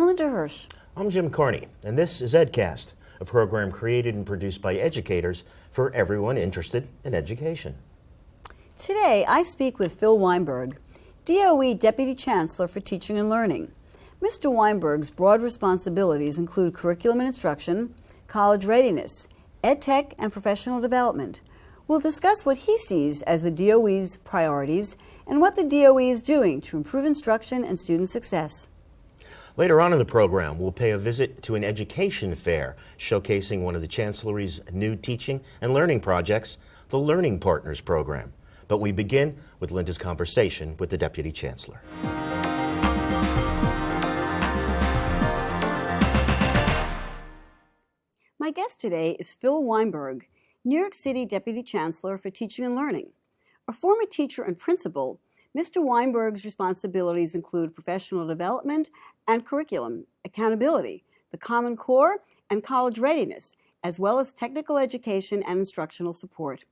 Melinda Hirsch. I'm Jim Carney, and this is EdCast, a program created and produced by educators for everyone interested in education. Today, I speak with Phil Weinberg, DOE Deputy Chancellor for Teaching and Learning. Mr. Weinberg's broad responsibilities include curriculum and instruction, college readiness, EdTech, and professional development. We'll discuss what he sees as the DOE's priorities and what the DOE is doing to improve instruction and student success. Later on in the program, we'll pay a visit to an education fair showcasing one of the Chancellery's new teaching and learning projects, the Learning Partners Program. But we begin with Linda's conversation with the Deputy Chancellor. My guest today is Phil Weinberg, New York City Deputy Chancellor for Teaching and Learning. A former teacher and principal, Mr. Weinberg's responsibilities include professional development and curriculum, accountability, the Common Core, and college readiness, as well as technical education and instructional support.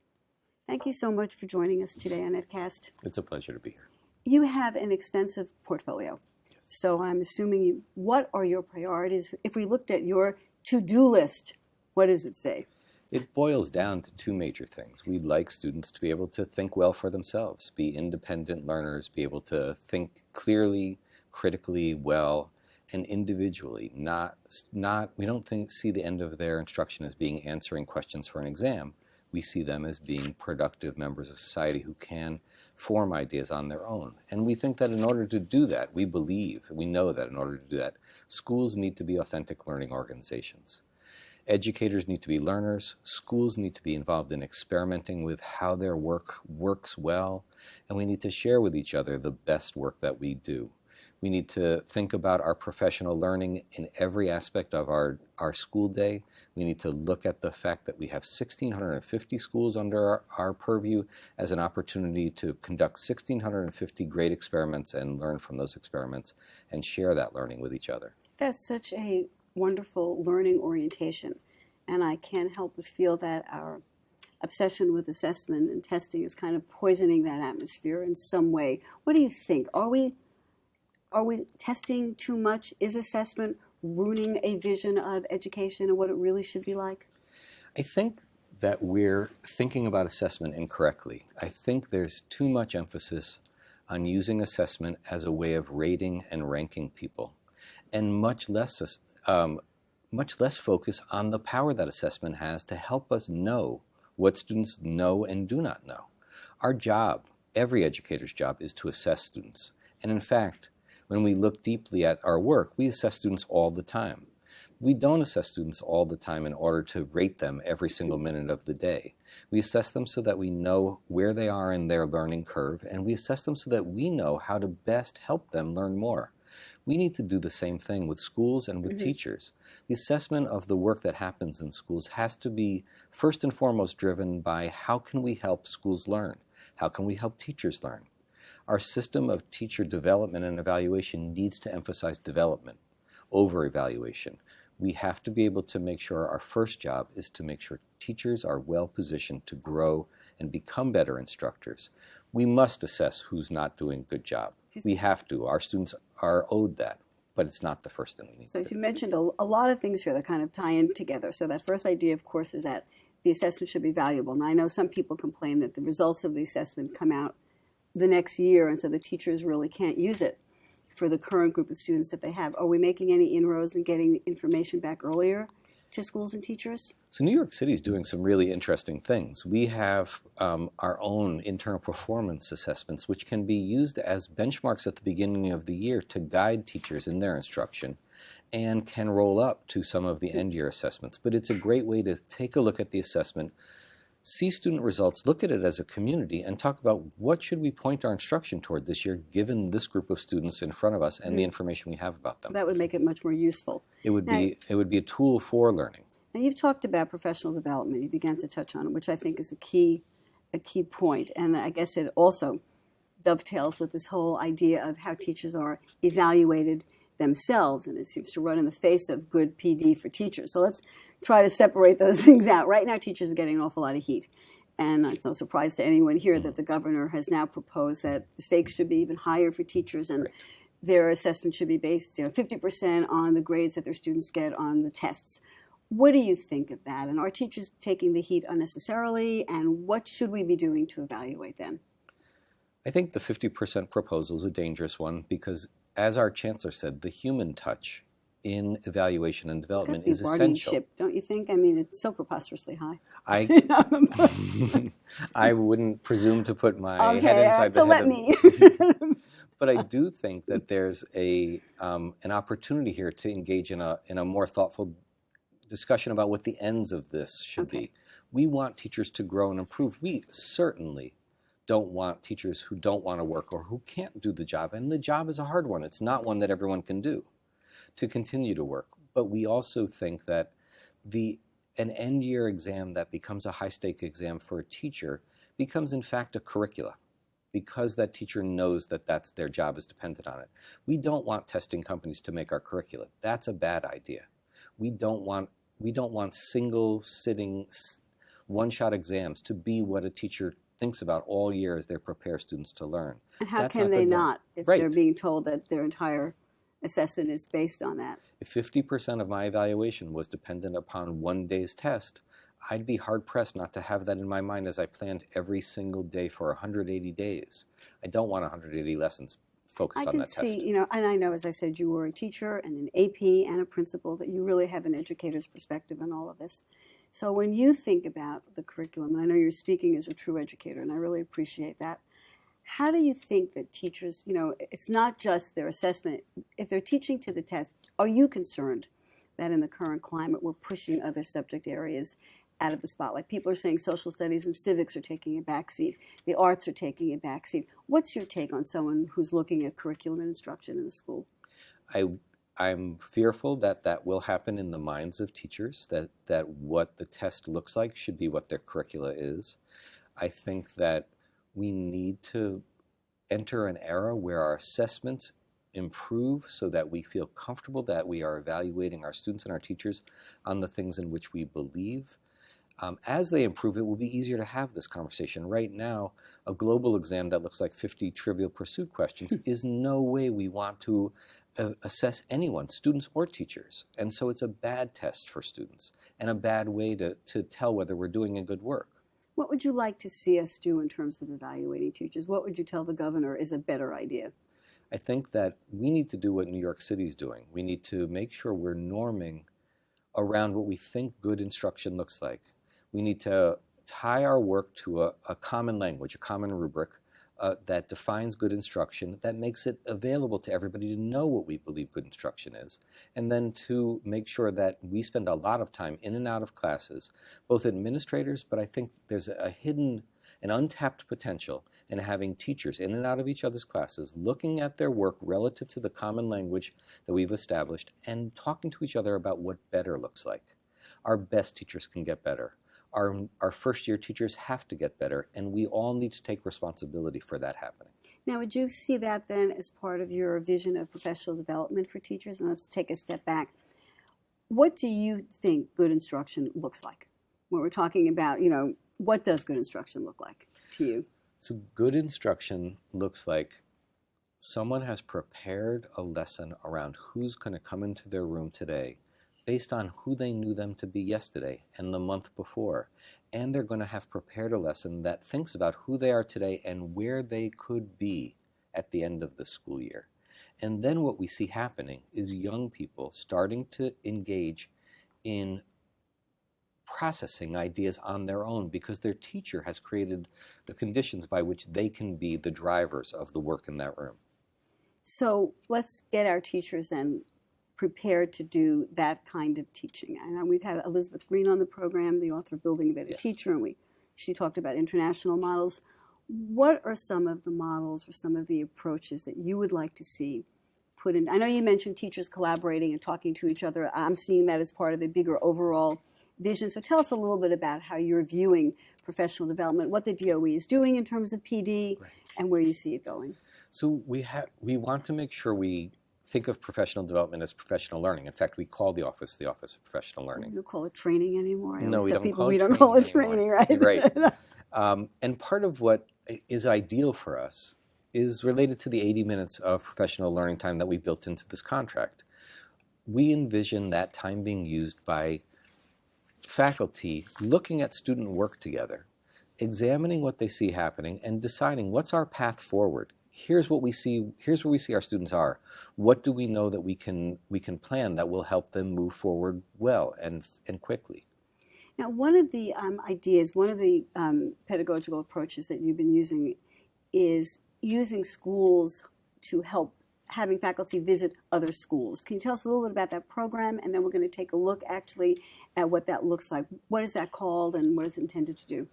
Thank you so much for joining us today on EdCast. It's a pleasure to be here. You have an extensive portfolio, so I'm assuming what are your priorities? If we looked at your to-do list, what does it say? It boils down to two major things. We'd like students to be able to think well for themselves, be independent learners, be able to think clearly, critically, well, and individually. We don't see the end of their instruction as being answering questions for an exam. We see them as being productive members of society who can form ideas on their own. And we think that in order to do that, we know that in order to do that, schools need to be authentic learning organizations. Educators need to be learners. Schools need to be involved in experimenting with how their work works well. And we need to share with each other the best work that we do. We need to think about our professional learning in every aspect of our school day. We need to look at the fact that we have 1,650 schools under our purview as an opportunity to conduct 1,650 great experiments and learn from those experiments and share that learning with each other. That's such a wonderful learning orientation, and I can't help but feel that our obsession with assessment and testing is kind of poisoning that atmosphere in some way. What do you think? Are we testing too much? Is assessment ruining a vision of education and what it really should be like? I think that we're thinking about assessment incorrectly. I think there's too much emphasis on using assessment as a way of rating and ranking people, and much less focus on the power that assessment has to help us know what students know and do not know. Our job, every educator's job, is to assess students. And in fact, when we look deeply at our work, we assess students all the time. We don't assess students all the time in order to rate them every single minute of the day. We assess them so that we know where they are in their learning curve, and we assess them so that we know how to best help them learn more. We need to do the same thing with schools and with teachers. The assessment of the work that happens in schools has to be first and foremost driven by how can we help schools learn? How can we help teachers learn? Our system of teacher development and evaluation needs to emphasize development over evaluation. We have to be able to make sure our first job is to make sure teachers are well positioned to grow and become better instructors. We must assess who's not doing a good job. We have to. Our students are owed that, but it's not the first thing we need to do. So you mentioned a lot of things here that kind of tie in together. So that first idea, of course, is that the assessment should be valuable. Now, I know some people complain that the results of the assessment come out the next year, and so the teachers really can't use it for the current group of students that they have. Are we making any inroads in getting the information back earlier to schools and teachers? So New York City is doing some really interesting things. We have our own internal performance assessments, which can be used as benchmarks at the beginning of the year to guide teachers in their instruction and can roll up to some of the end-year assessments. But it's a great way to take a look at the assessment, see student results, look at it as a community, and talk about what should we point our instruction toward this year given this group of students in front of us and the information we have about them. So that would make it much more useful. It would be a tool for learning. Now, you've talked about professional development. You began to touch on it, which I think is a key point. And I guess it also dovetails with this whole idea of how teachers are evaluated themselves, and it seems to run in the face of good PD for teachers. So let's try to separate those things out. Right now, teachers are getting an awful lot of heat. And it's no surprise to anyone here that the governor has now proposed that the stakes should be even higher for teachers. And their assessment should be based, 50% on the grades that their students get on the tests. What do you think of that? And are teachers taking the heat unnecessarily? And what should we be doing to evaluate them? I think the 50% proposal is a dangerous one because, as our chancellor said, the human touch in evaluation and development is essential. Ship, don't you think? I mean, it's so preposterously high. I wouldn't presume to put my head inside the head me. But I do think that there's an opportunity here to engage in a more thoughtful discussion about what the ends of this should be. We want teachers to grow and improve. We certainly don't want teachers who don't want to work or who can't do the job, and the job is a hard one. It's not one that everyone can do, to continue to work. But we also think that an end-year exam that becomes a high-stake exam for a teacher becomes, in fact, a curricula, because that teacher knows that their job is dependent on it. We don't want testing companies to make our curricula. That's a bad idea. We don't want single-sitting, one-shot exams to be what a teacher thinks about all year as they prepare students to learn. And how can they not if they're being told that their entire assessment is based on that? If 50% of my evaluation was dependent upon one day's test, I'd be hard-pressed not to have that in my mind as I planned every single day for 180 days. I don't want 180 lessons focused on that test. I can see, and I know, as I said, you were a teacher and an AP and a principal, that you really have an educator's perspective on all of this. So when you think about the curriculum, and I know you're speaking as a true educator, and I really appreciate that, how do you think that teachers, it's not just their assessment. If they're teaching to the test, are you concerned that in the current climate we're pushing other subject areas out of the spotlight? People are saying social studies and civics are taking a backseat. The arts are taking a backseat. What's your take on someone who's looking at curriculum and instruction in the school? I'm fearful that will happen in the minds of teachers, that what the test looks like should be what their curricula is. I think that we need to enter an era where our assessments improve so that we feel comfortable that we are evaluating our students and our teachers on the things in which we believe. As they improve, it will be easier to have this conversation. Right now, a global exam that looks like 50 Trivial Pursuit questions is no way we want to assess anyone, students or teachers. And so it's a bad test for students and a bad way to tell whether we're doing a good work. What would you like to see us do in terms of evaluating teachers? What would you tell the governor is a better idea? I think that we need to do what New York City is doing. We need to make sure we're norming around what we think good instruction looks like. We need to tie our work to a common language, a common rubric that defines good instruction, that makes it available to everybody to know what we believe good instruction is, and then to make sure that we spend a lot of time in and out of classes, both administrators, but I think there's a hidden and untapped potential in having teachers in and out of each other's classes, looking at their work relative to the common language that we've established, and talking to each other about what better looks like. Our best teachers can get better. Our first-year teachers have to get better, and we all need to take responsibility for that happening. Now, would you see that then as part of your vision of professional development for teachers? And let's take a step back. What do you think good instruction looks like? When we're talking about, what does good instruction look like to you? So good instruction looks like someone has prepared a lesson around who's going to come into their room today based on who they knew them to be yesterday and the month before. And they're going to have prepared a lesson that thinks about who they are today and where they could be at the end of the school year. And then what we see happening is young people starting to engage in processing ideas on their own because their teacher has created the conditions by which they can be the drivers of the work in that room. So let's get our teachers then prepared to do that kind of teaching. I know we've had Elizabeth Green on the program, the author of Building a Better Teacher, and she talked about international models. What are some of the models or some of the approaches that you would like to see put in? I know you mentioned teachers collaborating and talking to each other. I'm seeing that as part of a bigger overall vision. So tell us a little bit about how you're viewing professional development, what the DOE is doing in terms of PD, and where you see it going. So we want to make sure we think of professional development as professional learning. In fact, we call the office of Professional Learning. We don't call it training anymore. No, we don't call it training, right? Right. And part of what is ideal for us is related to the 80 minutes of professional learning time that we built into this contract. We envision that time being used by faculty looking at student work together, examining what they see happening, and deciding what's our path forward. Here's what we see. Here's where we see our students are. What do we know that we can plan that will help them move forward well and quickly? Now, one of the ideas, one of the pedagogical approaches that you've been using is using schools to help having faculty visit other schools. Can you tell us a little bit about that program? And then we're going to take a look actually at what that looks like. What is that called and what is it intended to do?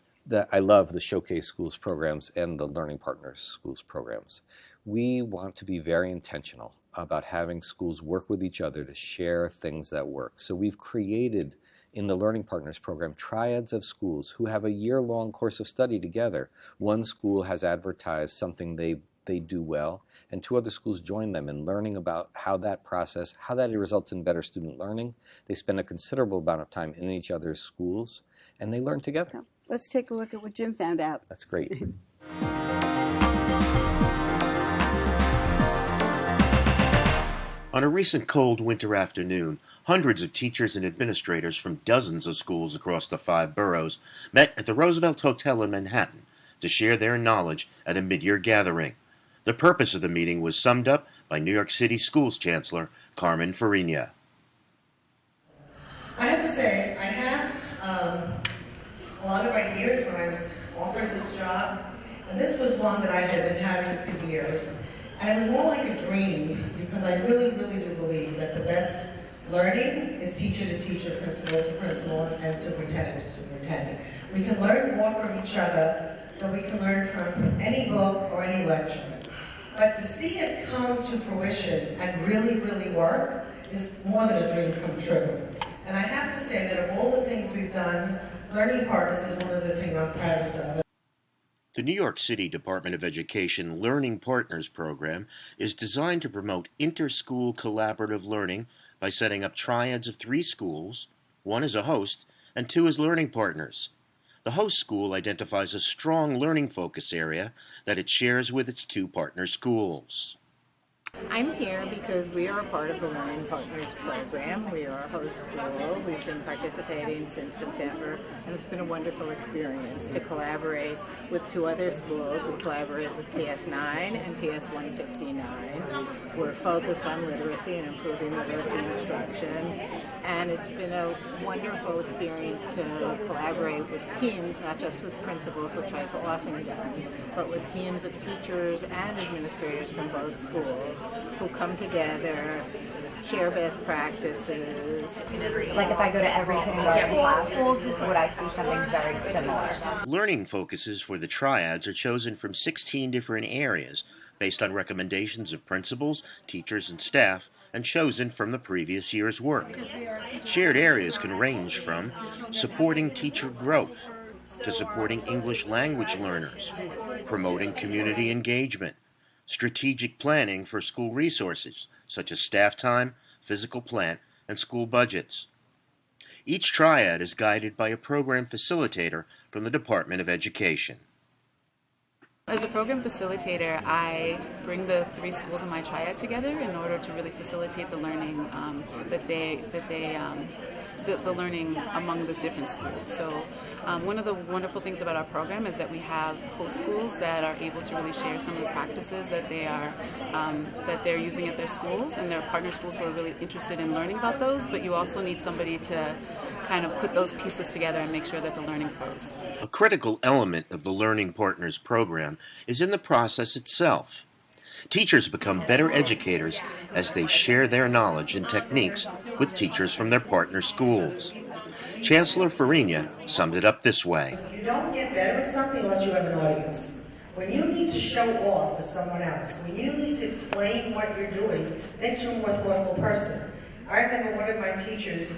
I love the Showcase Schools programs and the Learning Partners Schools programs. We want to be very intentional about having schools work with each other to share things that work. So we've created in the Learning Partners program triads of schools who have a year-long course of study together. One school has advertised something they do well, and 2 other schools join them in learning about how that results in better student learning. They spend a considerable amount of time in each other's schools, and they learn together. Let's take a look at what Jim found out. That's great. On a recent cold winter afternoon, hundreds of teachers and administrators from dozens of schools across the 5 boroughs met at the Roosevelt Hotel in Manhattan to share their knowledge at a mid-year gathering. The purpose of the meeting was summed up by New York City Schools Chancellor Carmen Fariña. I have to say, I have a lot of ideas when I was offered this job, and this was one that I had been having for years. And it was more like a dream, because I really, really do believe that the best learning is teacher to teacher, principal to principal, and superintendent to superintendent. We can learn more from each other than we can learn from any book or any lecture. But to see it come to fruition and really, really work is more than a dream come true. And I have to say that of all the things we've done, Learning Partners is one of the things I'm proudest of. The New York City Department of Education Learning Partners program is designed to promote inter-school collaborative learning by setting up triads of 3 schools, 1 as a host and 2 as learning partners. The host school identifies a strong learning focus area that it shares with its 2 partner schools. I'm here because we are a part of the Learning Partners program. We are a host school. We've been participating since September, and it's been a wonderful experience to collaborate with 2 other schools. We collaborate with PS9 and PS 159. We're focused on literacy and improving literacy instruction, and it's been a wonderful experience to collaborate with teams, not just with principals, which I've often done, but with teams of teachers and administrators from both schools who come together, share best practices. Like if I go to every kindergarten class, would I see something very similar? Learning focuses for the triads are chosen from 16 different areas based on recommendations of principals, teachers, and staff, and chosen from the previous year's work. Shared areas can range from supporting teacher growth to supporting English language learners, promoting community engagement, strategic planning for school resources, such as staff time, physical plant, and school budgets. Each triad is guided by a program facilitator from the Department of Education. As a program facilitator, I bring the 3 schools in my triad together in order to really facilitate the learning the learning among the different schools. So one of the wonderful things about our program is that we have host schools that are able to really share some of the practices that they're using at their schools, and there are partner schools who are really interested in learning about those, but you also need somebody to kind of put those pieces together and make sure that the learning flows. A critical element of the Learning Partners program is in the process itself. Teachers become better educators as they share their knowledge and techniques with teachers from their partner schools. Chancellor Fariña summed it up this way. You don't get better at something unless you have an audience. When you need to show off for someone else, when you need to explain what you're doing, makes you a more thoughtful person. I remember one of my teachers,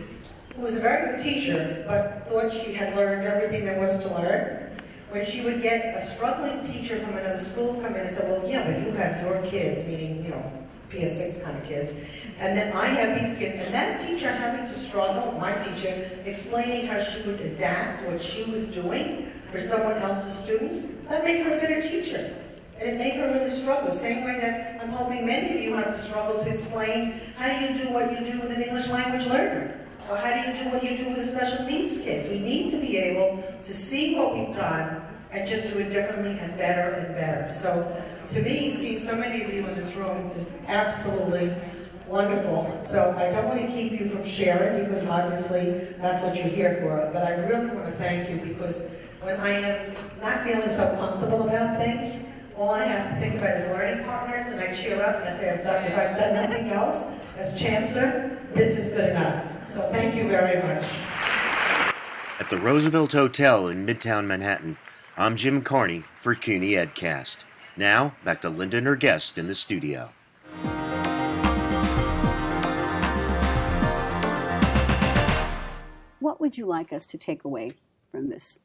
who was a very good teacher, but thought she had learned everything there was to learn. When she would get a struggling teacher from another school come in and say, well, yeah, but you have your kids, meaning, PS6 kind of kids, and then I have these kids, and that teacher having to struggle, my teacher, explaining how she would adapt what she was doing for someone else's students, that made her a better teacher. And it made her really struggle, the same way that I'm hoping many of you have to struggle to explain how do you do what you do with an English language learner? Or how do you do what you do with the special needs kids? We need to be able to see what we've done and just do it differently and better and better. So to me, seeing so many of you in this room is absolutely wonderful. So I don't want to keep you from sharing because obviously that's what you're here for, but I really want to thank you because when I am not feeling so comfortable about things, all I have to think about is learning partners, and I cheer up and I say, if I've done nothing else as Chancellor, this is good enough. So thank you very much. At the Roosevelt Hotel in Midtown Manhattan, I'm Jim Carney for CUNY EdCast. Now, back to Linda and her guest in the studio. What would you like us to take away from this?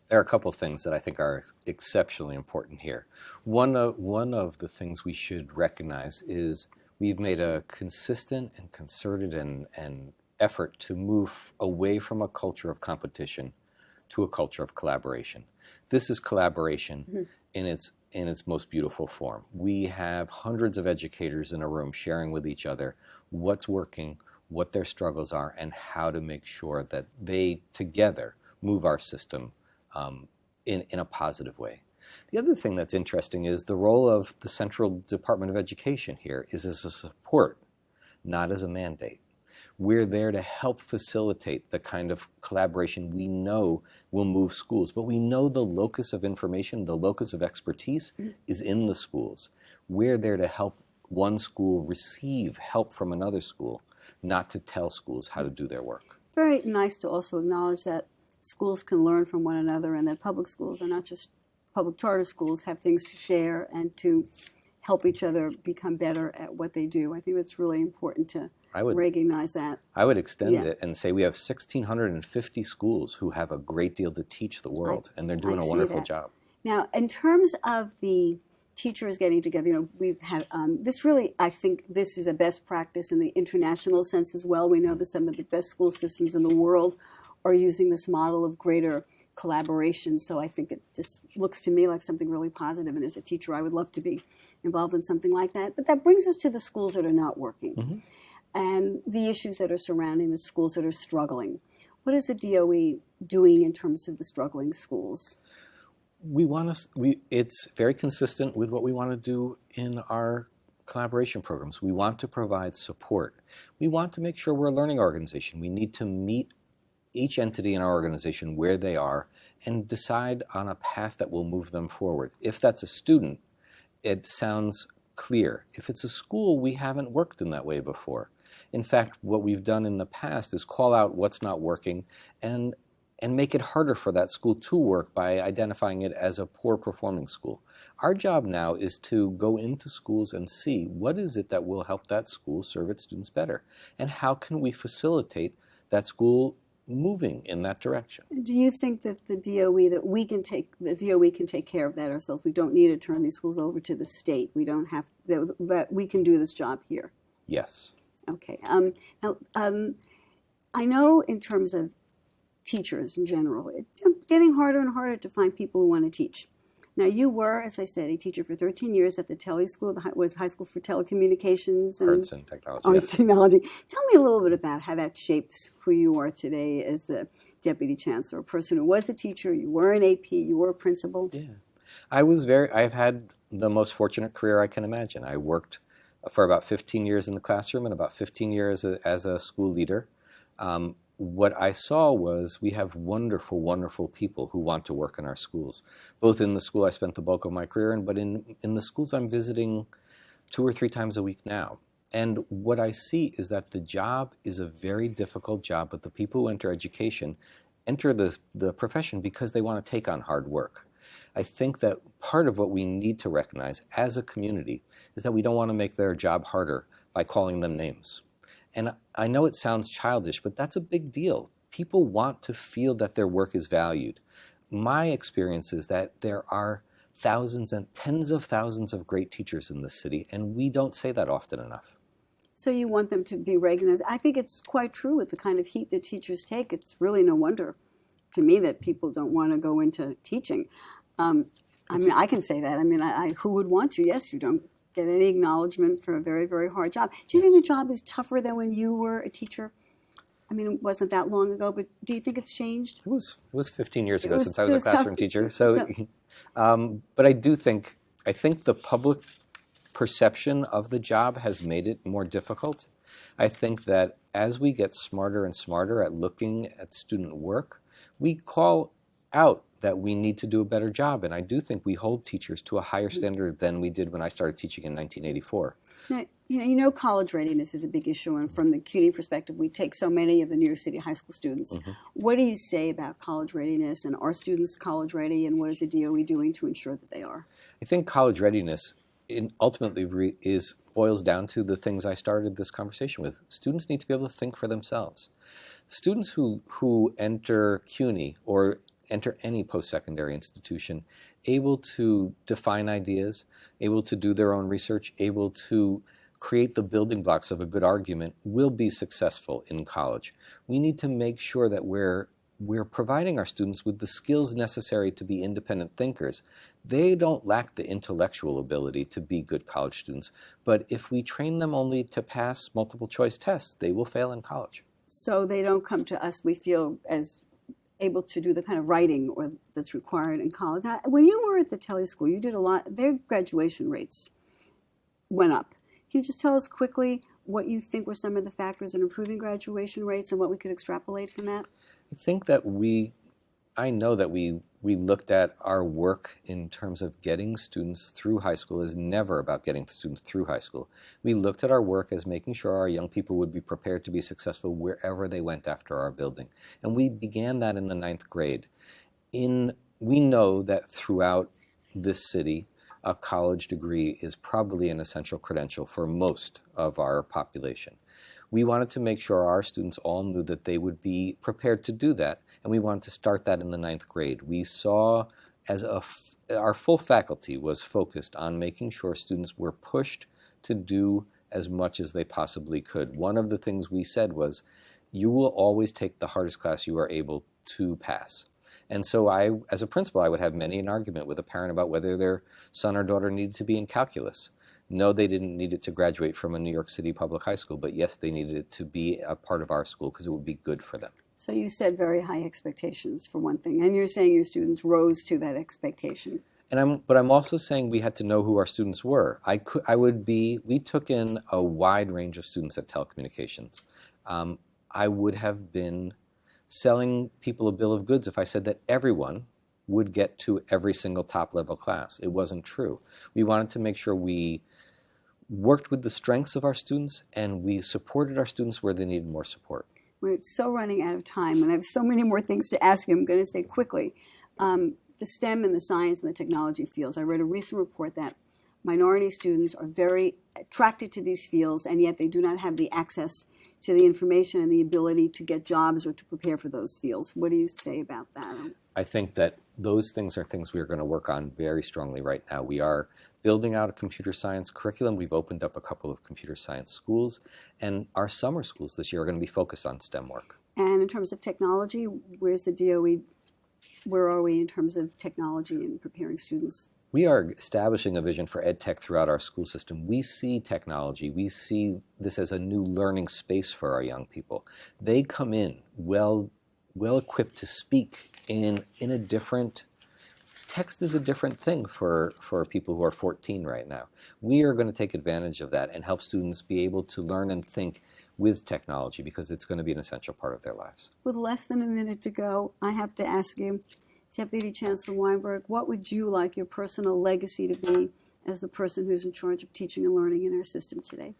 There are a couple of things that I think are exceptionally important here. One of the things we should recognize is we've made a consistent and concerted and effort to move away from a culture of competition to a culture of collaboration. This is collaboration in its most beautiful form. We have hundreds of educators in a room sharing with each other what's working, what their struggles are, and how to make sure that they together move our system in a positive way. The other thing that's interesting is the role of the Central Department of Education here is as a support, not as a mandate. We're there to help facilitate the kind of collaboration we know will move schools, but we know the locus of information, the locus of expertise is in the schools. We're there to help one school receive help from another school, not to tell schools how to do their work. Very nice to also acknowledge that schools can learn from one another and that public schools are not just public charter schools, have things to share and to help each other become better at what they do. I think that's really important to recognize that. I would extend it and say we have 1,650 schools who have a great deal to teach the world, and they're doing a wonderful job. Now, in terms of the teachers getting together, we've had this really, I think this is a best practice in the international sense as well. We know that some of the best school systems in the world are using this model of greater collaboration. So I think it just looks to me like something really positive. And as a teacher, I would love to be involved in something like that. But that brings us to the schools that are not working and the issues that are surrounding the schools that are struggling. What is the DOE doing in terms of the struggling schools? It's very consistent with what we want to do in our collaboration programs. We want to provide support. We want to make sure we're a learning organization. We need to meet each entity in our organization where they are and decide on a path that will move them forward. If that's a student, it sounds clear. If it's a school, we haven't worked in that way before. In fact, what we've done in the past is call out what's not working and make it harder for that school to work by identifying it as a poor performing school. Our job now is to go into schools and see what is it that will help that school serve its students better, and how can we facilitate that school moving in that direction. Do you think that the DOE can take care of that ourselves? We don't need to turn these schools over to the state. We don't have that. We can do this job here. Yes. Okay. Now, I know in terms of teachers in general, it's getting harder and harder to find people who want to teach. Now, you were, as I said, a teacher for 13 years at the Telly School, was High School for Telecommunications and Arts and Technology. Arts and Technology. Tell me a little bit about how that shapes who you are today as the Deputy Chancellor, a person who was a teacher, you were an AP, you were a principal. Yeah. I've had the most fortunate career I can imagine. I worked for about 15 years in the classroom and about 15 years as a school leader. What I saw was we have wonderful, wonderful people who want to work in our schools, both in the school I spent the bulk of my career in, but in the schools I'm visiting 2 or 3 times a week now. And what I see is that the job is a very difficult job, but the people who enter education enter the profession because they want to take on hard work. I think that part of what we need to recognize as a community is that we don't want to make their job harder by calling them names. And I know it sounds childish, but that's a big deal. People want to feel that their work is valued. My experience is that there are thousands and tens of thousands of great teachers in this city, and we don't say that often enough. So you want them to be recognized. I think it's quite true with the kind of heat that teachers take. It's really no wonder to me that people don't want to go into teaching. I mean, I can say that. I mean, who would want to? Yes, you don't get any acknowledgement for a very, very hard job. Do you think the job is tougher than when you were a teacher? I mean, it wasn't that long ago, but do you think it's changed? It was 15 years ago since I was a classroom teacher. But I think the public perception of the job has made it more difficult. I think that as we get smarter and smarter at looking at student work, we call out that we need to do a better job. And I do think we hold teachers to a higher standard than we did when I started teaching in 1984. Now, you know college readiness is a big issue, and from the CUNY perspective, we take so many of the New York City high school students. Mm-hmm. What do you say about college readiness, and are students college ready, and what is the DOE doing to ensure that they are? I think college readiness ultimately boils down to the things I started this conversation with. Students need to be able to think for themselves. Students who enter CUNY or enter any post-secondary institution able to define ideas, able to do their own research, able to create the building blocks of a good argument will be successful in college. We need to make sure that we're providing our students with the skills necessary to be independent thinkers. They don't lack the intellectual ability to be good college students, but if we train them only to pass multiple choice tests, they will fail in college. So they don't come to us, we feel, as able to do the kind of writing that's required in college. Now, when you were at the Telly School, you did a lot. Their graduation rates went up. Can you just tell us quickly what you think were some of the factors in improving graduation rates and what we could extrapolate from that? I think that I know that we looked at our work in terms of getting students through high school is never about getting students through high school. We looked at our work as making sure our young people would be prepared to be successful wherever they went after our building. And we began that in the 9th grade. We know that throughout this city, a college degree is probably an essential credential for most of our population. We wanted to make sure our students all knew that they would be prepared to do that, and we wanted to start that in the 9th grade. We saw our full faculty was focused on making sure students were pushed to do as much as they possibly could. One of the things we said was, you will always take the hardest class you are able to pass. And so as a principal, I would have many an argument with a parent about whether their son or daughter needed to be in calculus. No, they didn't need it to graduate from a New York City public high school, but yes, they needed it to be a part of our school because it would be good for them. So you set very high expectations, for one thing, and you're saying your students rose to that expectation. But I'm also saying we had to know who our students were. We took in a wide range of students at telecommunications. I would have been selling people a bill of goods if I said that everyone would get to every single top-level class. It wasn't true. We wanted to make sure we worked with the strengths of our students, and we supported our students where they needed more support. We're so running out of time, and I have so many more things to ask you. I'm going to say quickly, the STEM and the science and the technology fields. I read a recent report that minority students are very attracted to these fields, and yet they do not have the access to the information and the ability to get jobs or to prepare for those fields. What do you say about that? I think that those things are things we are going to work on very strongly right now. We are building out a computer science curriculum. We've opened up a couple of computer science schools, and our summer schools this year are going to be focused on STEM work. And in terms of technology, where's the DOE? Where are we in terms of technology and preparing students? We are establishing a vision for EdTech throughout our school system. We see technology. We see this as a new learning space for our young people. They come in well equipped to speak in a different, text is a different thing for people who are 14 right now. We are going to take advantage of that and help students be able to learn and think with technology because it's going to be an essential part of their lives. With less than a minute to go, I have to ask you, Deputy Chancellor Weinberg, what would you like your personal legacy to be as the person who's in charge of teaching and learning in our system today?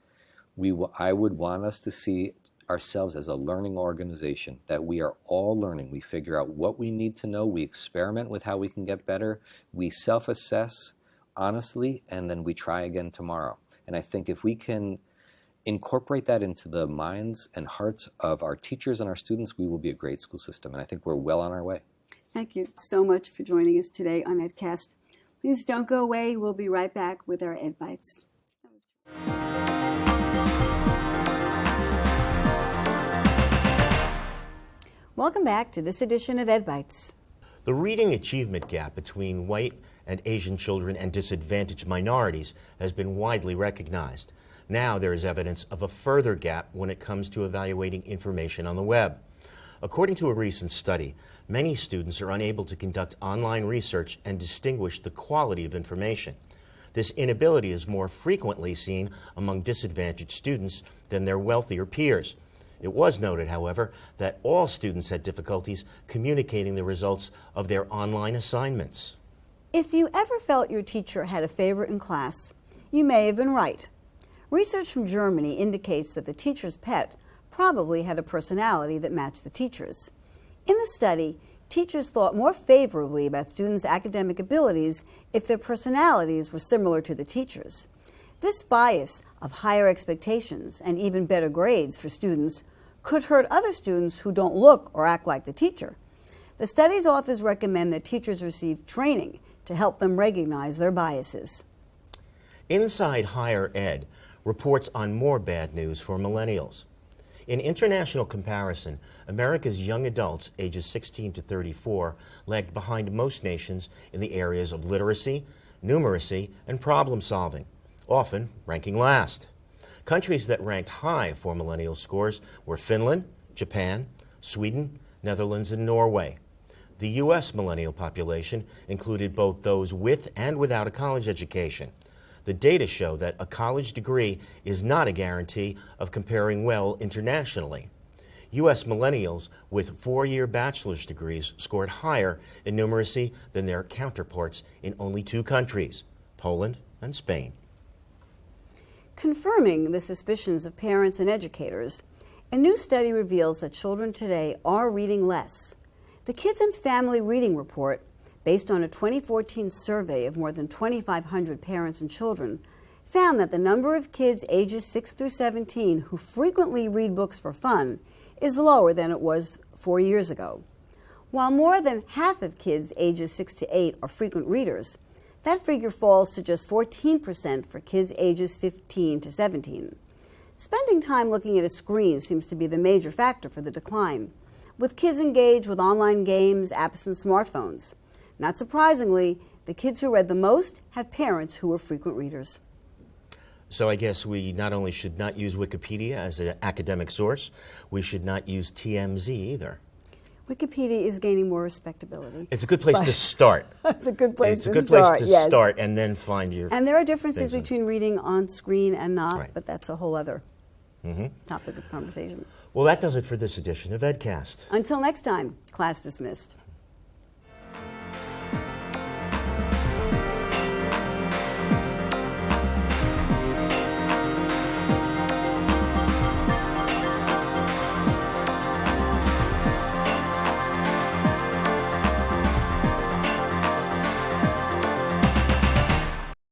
I would want us to see ourselves as a learning organization, that we are all learning. We figure out what we need to know, we experiment with how we can get better, we self-assess honestly, and then we try again tomorrow. And I think if we can incorporate that into the minds and hearts of our teachers and our students, we will be a great school system. And I think we're well on our way. Thank you so much for joining us today on EdCast. Please don't go away. We'll be right back with our Ed Bites. Welcome back to this edition of Ed Bites. The reading achievement gap between white and Asian children and disadvantaged minorities has been widely recognized. Now there is evidence of a further gap when it comes to evaluating information on the web. According to a recent study, many students are unable to conduct online research and distinguish the quality of information. This inability is more frequently seen among disadvantaged students than their wealthier peers. It was noted, however, that all students had difficulties communicating the results of their online assignments. If you ever felt your teacher had a favorite in class, you may have been right. Research from Germany indicates that the teacher's pet probably had a personality that matched the teacher's. In the study, teachers thought more favorably about students' academic abilities if their personalities were similar to the teacher's. This bias of higher expectations and even better grades for students could hurt other students who don't look or act like the teacher. The study's authors recommend that teachers receive training to help them recognize their biases. Inside Higher Ed reports on more bad news for millennials. In international comparison, America's young adults ages 16 to 34 lagged behind most nations in the areas of literacy, numeracy, and problem solving, often ranking last. Countries that ranked high for millennial scores were Finland, Japan, Sweden, Netherlands, and Norway. The U.S. millennial population included both those with and without a college education. The data show that a college degree is not a guarantee of comparing well internationally. U.S. millennials with four-year bachelor's degrees scored higher in numeracy than their counterparts in only two countries, Poland and Spain. Confirming the suspicions of parents and educators, a new study reveals that children today are reading less. The Kids and Family Reading Report, based on a 2014 survey of more than 2,500 parents and children, found that the number of kids ages 6 through 17 who frequently read books for fun is lower than it was 4 years ago. While more than half of kids ages 6 to 8 are frequent readers, that figure falls to just 14% for kids ages 15 to 17. Spending time looking at a screen seems to be the major factor for the decline, with kids engaged with online games, apps, and smartphones. Not surprisingly, the kids who read the most had parents who were frequent readers. So I guess we not only should not use Wikipedia as an academic source, we should not use TMZ either. Wikipedia is gaining more respectability. It's a good place to start. It's a good place to start. It's a good place to start and then find your. And there are differences between reading on screen and not, right. But that's a whole other topic of conversation. Well, that does it for this edition of EdCast. Until next time, class dismissed.